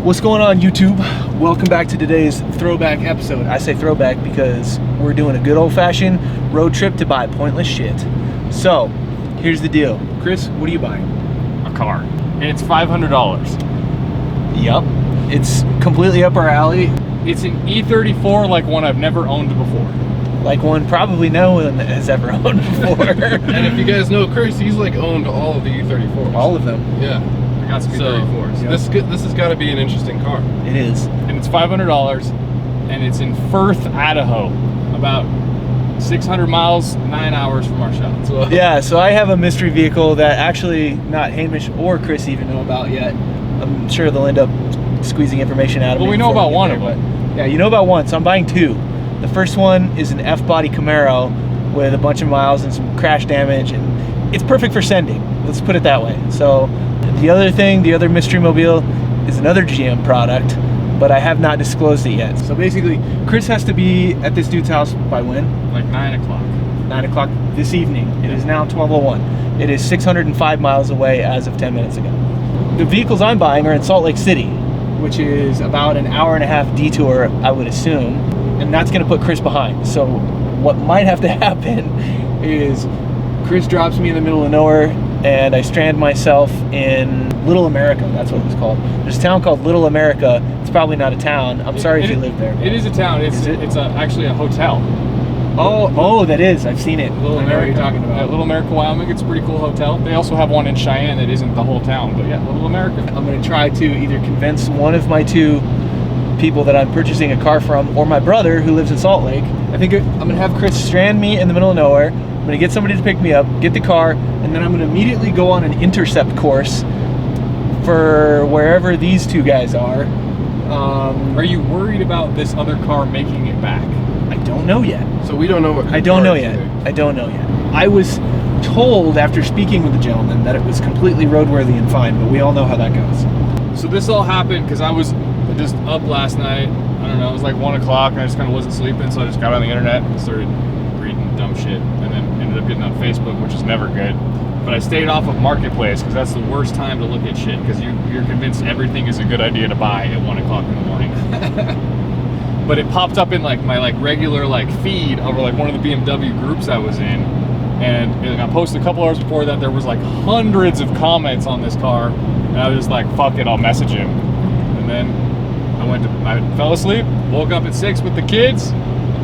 What's going on, YouTube? Welcome back to today's throwback episode. I say throwback because we're doing a good old-fashioned road trip to buy pointless shit. So, here's the deal. Chris, what are you buying? A car. And it's $500. Yup. It's completely up our alley. It's an E34 like one I've never owned before. Like one probably no one has ever owned before. And if you guys know Chris, he's like owned all of the E34s. All of them. Yeah. I got some E34s. yeah. This has got to be an interesting car. It is. And it's $500 and it's in Firth, Idaho. About 600 miles, 9 hours from our shop. So, Yeah, so I have a mystery vehicle that actually not Hamish or Chris even know about yet. I'm sure they'll end up squeezing information out of me. Well, we know before about one get of there, them. but- Yeah, you know about one, so I'm buying two. The first one is an F-body Camaro with a bunch of miles and some crash damage, and it's perfect for sending. Let's put it that way. So the other thing, the other mystery mobile, is another GM product, but I have not disclosed it yet. So basically, Chris has to be at this dude's house by when? Like 9 o'clock. 9 o'clock this evening. It is now 12:01. It is 605 miles away as of 10 minutes ago. The vehicles I'm buying are in Salt Lake City, which is about an hour and a half detour, I would assume, and that's going to put Chris behind. So what might have to happen is Chris drops me in the middle of nowhere and I strand myself in Little America. That's what it's called. There's a town called Little America. It's probably not a town. I'm sorry if you live there. It is a town. It's actually a hotel. Oh, that is. I've seen it. Little I know what America. you're talking about. Yeah, Little America, Wyoming. It's a pretty cool hotel. They also have one in Cheyenne that isn't the whole town, but yeah, Little America. I'm going to try to either convince one of my two people that I'm purchasing a car from, or my brother who lives in Salt Lake. I think I'm going to have Chris strand me in the middle of nowhere. I'm going to get somebody to pick me up, get the car, and then I'm going to immediately go on an intercept course for wherever these two guys are. Are you worried about this other car making it back? I don't know yet. so we don't know what. I don't know yet. I don't know yet. I was told after speaking with the gentleman that it was completely roadworthy and fine, but we all know how that goes. So this all happened because I was just up last night. I don't know, it was like 1 o'clock and I just kind of wasn't sleeping, so I just got on the internet and started reading dumb shit, and then ended up getting on Facebook, which is never good. But I stayed off of Marketplace because that's the worst time to look at shit, because you're convinced everything is a good idea to buy at 1 o'clock in the morning. But it popped up in like my regular feed over like one of the BMW groups I was in, and I posted a couple hours before that. There was like hundreds of comments on this car, and I was just like, fuck it, I'll message him. And then I fell asleep, woke up at 6 with the kids,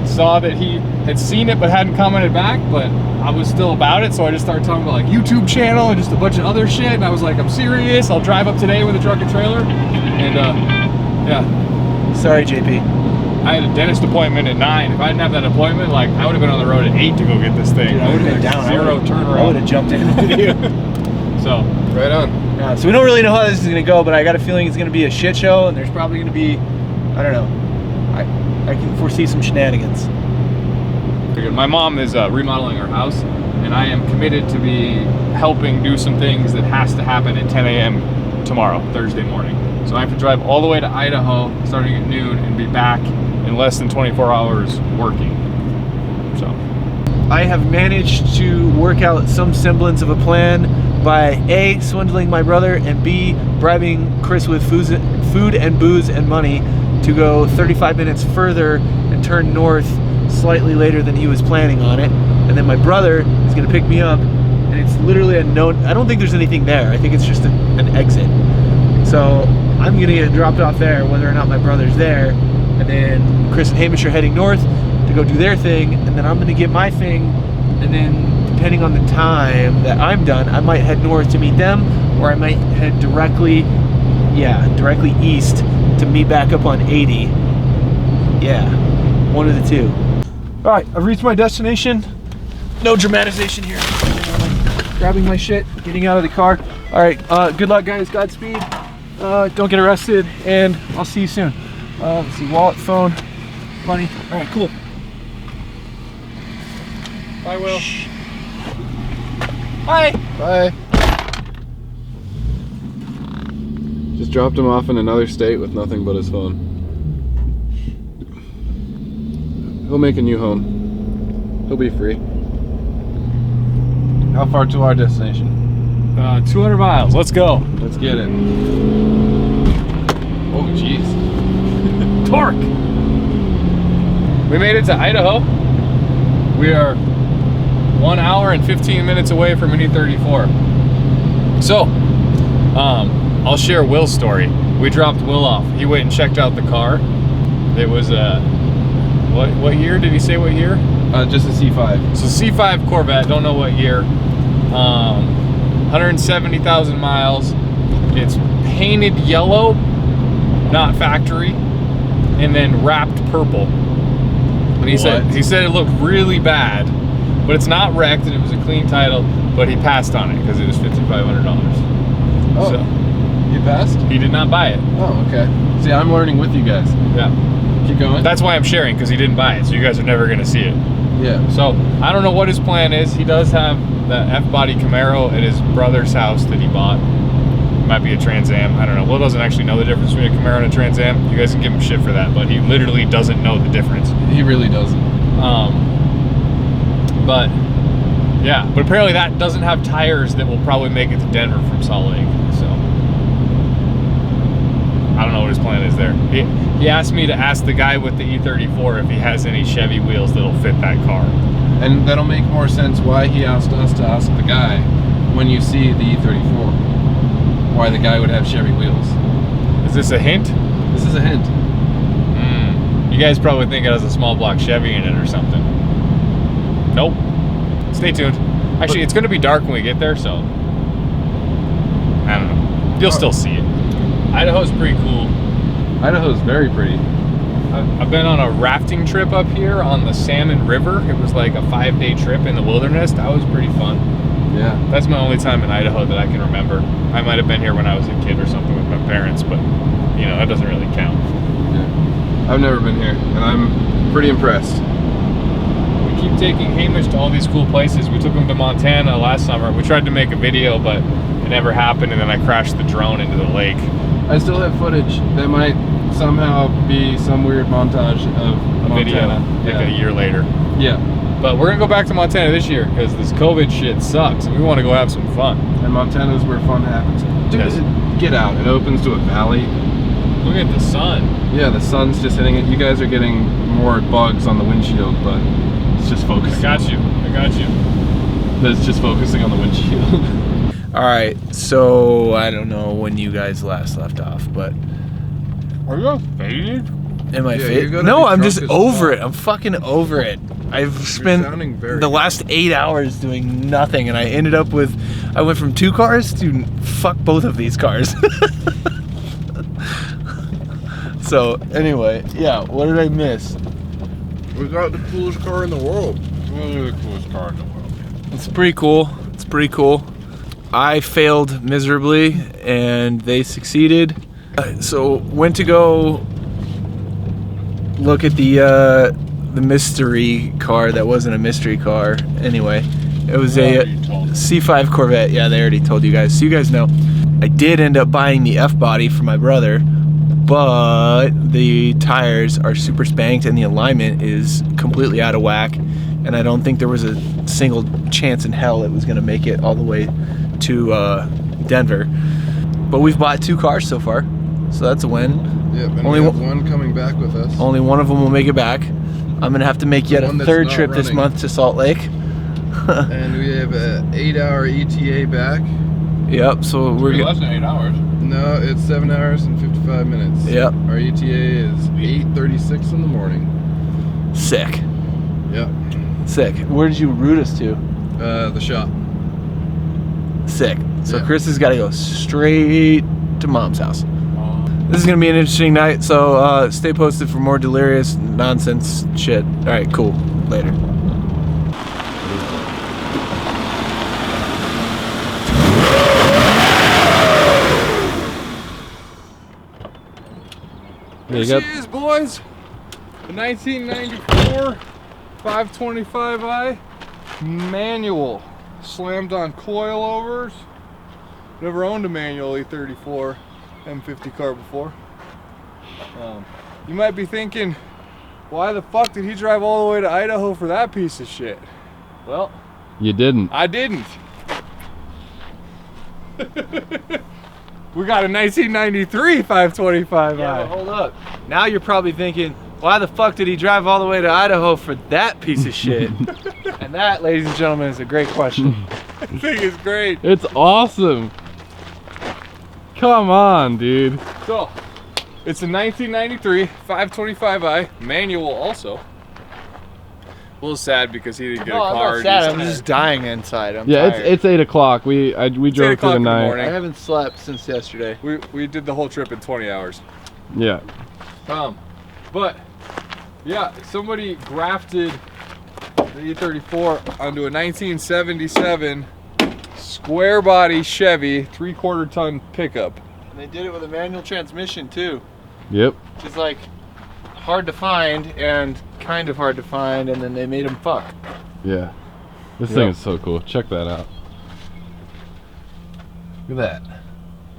saw that he had seen it but hadn't commented back, but I was still about it, so I just started talking about like YouTube channel and just a bunch of other shit, and I was like, I'm serious, I'll drive up today with a truck and trailer. And yeah, Sorry, JP. I had a dentist appointment at 9. If I didn't have that appointment, like I would have been on the road at 8 to go get this thing. Dude, I would have been down. Zero I would turnaround. have jumped in with you. So Right on. Yeah, so we don't really know how this is going to go, but I got a feeling it's going to be a shit show, and there's probably going to be, I don't know, I can foresee some shenanigans. my mom is remodeling her house, and I am committed to be helping do some things that has to happen at 10 a.m. tomorrow, Thursday morning. So I have to drive all the way to Idaho starting at noon and be back in less than 24 hours working. So I have managed to work out some semblance of a plan by A, swindling my brother, and B, bribing Chris with food and booze and money to go 35 minutes further and turn north slightly later than he was planning on it. And then my brother is going to pick me up, and it's literally a no, I don't think there's anything there. I think it's just an exit. So I'm going to get dropped off there whether or not my brother's there, and then Chris and Hamish are heading north to go do their thing, and then I'm going to get my thing, and then depending on the time that I'm done, I might head north to meet them, or I might head directly east to meet back up on 80. Yeah, one of the two. All right, I've reached my destination. No dramatization here. Grabbing my shit, getting out of the car. All right, good luck, guys. Godspeed. Don't get arrested, and I'll see you soon. Let's see, wallet, phone, money. All right, cool. bye, Will. Bye. Bye. Just dropped him off in another state with nothing but his phone. He'll make a new home. He'll be free. How far to our destination? 200 miles. Let's go. Let's get it. Holy torque. We made it to Idaho. We are 1 hour and 15 minutes away from an E34. So, I'll share Will's story. We dropped Will off. He went and checked out the car. It was what year? Did he say what year? Just a C5. So C5 Corvette, don't know what year. 170,000 miles. It's painted yellow, not factory, and then wrapped purple. And he said it looked really bad, but it's not wrecked and it was a clean title, but he passed on it because it was $5,500. Oh, so you passed? he did not buy it. Oh, okay. See, I'm learning with you guys. Yeah. Keep going. That's why I'm sharing, because he didn't buy it, so you guys are never gonna see it. Yeah. So I don't know what his plan is. He does have the F-body Camaro at his brother's house that he bought. It might be a Trans Am. I don't know. Will doesn't actually know the difference between a Camaro and a Trans Am. You guys can give him shit for that, but he literally doesn't know the difference. He really doesn't. But yeah, but apparently that doesn't have tires that will probably make it to Denver from Salt Lake. So I don't know what his plan is there. He asked me to ask the guy with the E34 if he has any Chevy wheels that'll fit that car. And that'll make more sense why he asked us to ask the guy when you see the E34. Why the guy would have Chevy wheels. Is this a hint? This is a hint. You guys probably think it has a small block Chevy in it or something. Nope. Stay tuned. Actually, it's going to be dark when we get there, so I don't know. You'll still see it. Idaho's pretty cool. Idaho's very pretty. I've been on a rafting trip up here on the Salmon River. It was like a 5-day trip in the wilderness. That was pretty fun. Yeah. That's my only time in Idaho that I can remember. I might have been here when I was a kid or something with my parents, but you know, that doesn't really count. Yeah. I've never been here, and I'm pretty impressed. We keep taking Hamish to all these cool places. We took him to Montana last summer. We tried to make a video, but it never happened, and then I crashed the drone into the lake. I still have footage that might somehow be some weird montage of Video Montana. like a year later. Yeah. But we're gonna go back to Montana this year because this COVID shit sucks, and we want to go have some fun. And Montana's where fun happens. Dude, Yes. get out. It opens to a valley. Look at the sun. Yeah, the sun's just hitting it. You guys are getting more bugs on the windshield, but it's just focusing. I got you. But it's just focusing on the windshield. All right, so I don't know when you guys last left off, but Are you faded? am I Yeah, fit? you're gonna No, be I'm drunk just as over fuck. it. I'm fucking over it. I've spent sounding very the last 8 hours doing nothing, and I ended up with, I went from 2 cars to fuck both of these cars. So anyway, yeah, what did I miss? We got the coolest car in the world. Really the coolest car in the world. It's pretty cool. It's pretty cool. I failed miserably and they succeeded. So went to go look at the mystery car that wasn't a mystery car. Anyway, it was a C5 Corvette. Yeah, they already told you guys. So you guys know. I did end up buying the F-body for my brother, but the tires are super spanked and the alignment is completely out of whack. And I don't think there was a single chance in hell it was gonna make it all the way to Denver. But we've bought 2 cars so far, so that's a win. Yep, and Only we have one- one coming back with us. Only one of them will make it back. I'm gonna have to make yet a one that's 3rd not trip this running. month to Salt Lake. And we have an 8-hour ETA back. Yep, so we're Less than 8 hours. No, it's 7 hours and 55 minutes. Yep. Our ETA is 8:36 in the morning. sick. Yep. Sick. Where did you route us to? The shop. Sick. So Yeah. Chris has got to go straight to Mom's house. This is gonna be an interesting night, so stay posted for more delirious nonsense shit. All right, cool. Later. There she is, boys. The 1994 525i manual. Slammed on coilovers. Never owned a manual E34 M50 car before. You might be thinking, why the fuck did he drive all the way to Idaho for that piece of shit? Well, You didn't. I didn't. We got a 1993 525i. Yeah, but hold up. Now you're probably thinking, why the fuck did he drive all the way to Idaho for that piece of shit? And that, ladies and gentlemen, is a great question. This thing is great. It's awesome. Come on, dude. So, it's a 1993 525i manual also. A little sad because he didn't get a car. I'm not sad. I'm just dying inside. I'm Yeah, tired. it's 8 o'clock. We drove 8 through o'clock the in the night. morning. I haven't slept since yesterday. We did the whole trip in 20 hours. Yeah. But yeah, somebody grafted the E34 onto a 1977 square body Chevy 3/4 ton pickup. And they did it with a manual transmission too, Yep. which is like hard to find and kind of hard to find, and then they made them fuck. Yeah. This Yep. thing is so cool. Check that out. Look at that.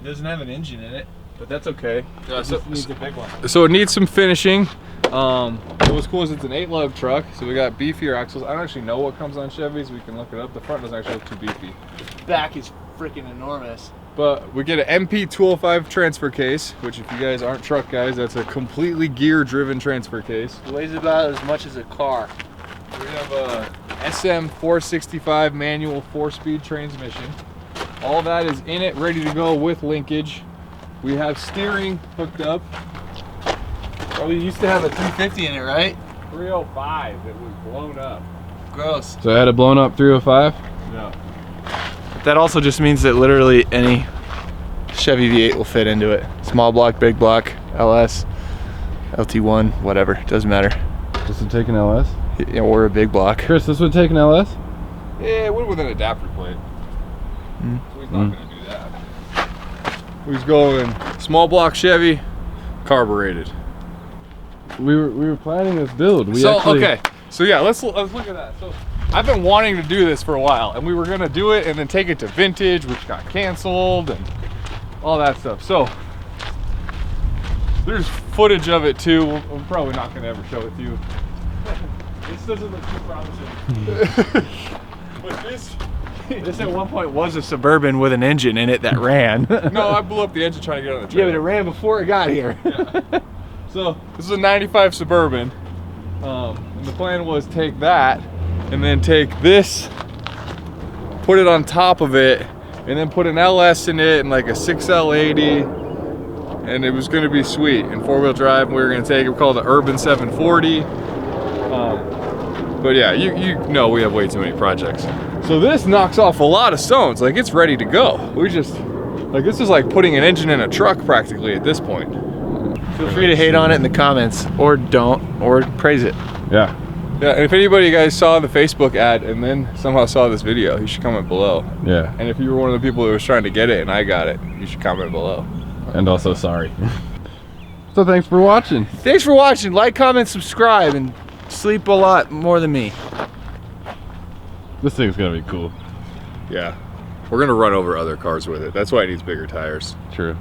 It doesn't have an engine in it, but that's okay. Yeah, It just needs a big one. So it needs some finishing. What's cool is it's an 8-lug truck, so we got beefier axles. I don't actually know what comes on Chevys. We can look it up. The front doesn't actually look too beefy. Back is freaking enormous. But we get an MP205 transfer case, which if you guys aren't truck guys, that's a completely gear-driven transfer case. It weighs about as much as a car. We have a SM465 manual 4-speed transmission. All that is in it, ready to go with linkage. We have steering hooked up. Oh, we used to have a 350 in it, right? 305 that was blown up. Gross. So I had a blown up 305. Yeah. That also just means that literally any Chevy V8 will fit into it. Small block, big block, LS, LT1, whatever, doesn't matter. This would take an LS. You know, or a big block. Chris, this would take an LS. Yeah, it went with an adapter plate. Mm. So he's not gonna do that. He's going small block Chevy, carbureted. We were planning this build. Okay. So yeah, let's look at that. So I've been wanting to do this for a while, and we were gonna do it and then take it to Vintage, which got canceled and all that stuff. So there's footage of it too. We're probably not gonna ever show it to you. This doesn't look too promising. But This at one point was a Suburban with an engine in it that ran. no, I blew up the engine trying to get on the Yeah, trailer. but it ran before it got here. Yeah. So this is a 95 Suburban. And the plan was take that and then take this, put it on top of it, and then put an LS in it and like a 6L80, and it was gonna be sweet. And 4-wheel drive, we were gonna take it, we called it the Urban 740. But yeah, you know we have way too many projects. So this knocks off a lot of stones, like it's ready to go. We just, like this is like putting an engine in a truck practically at this point. Feel free to hate on it in the comments, or don't, or praise it. Yeah. Yeah, and if anybody you guys saw the Facebook ad and then somehow saw this video, you should comment below. Yeah. And if you were one of the people who was trying to get it and I got it, you should comment below. And also sorry. So thanks for watching. Thanks for watching. Like, comment, subscribe, and sleep a lot more than me. This thing's gonna be cool. Yeah. We're gonna run over other cars with it. That's why it needs bigger tires. True.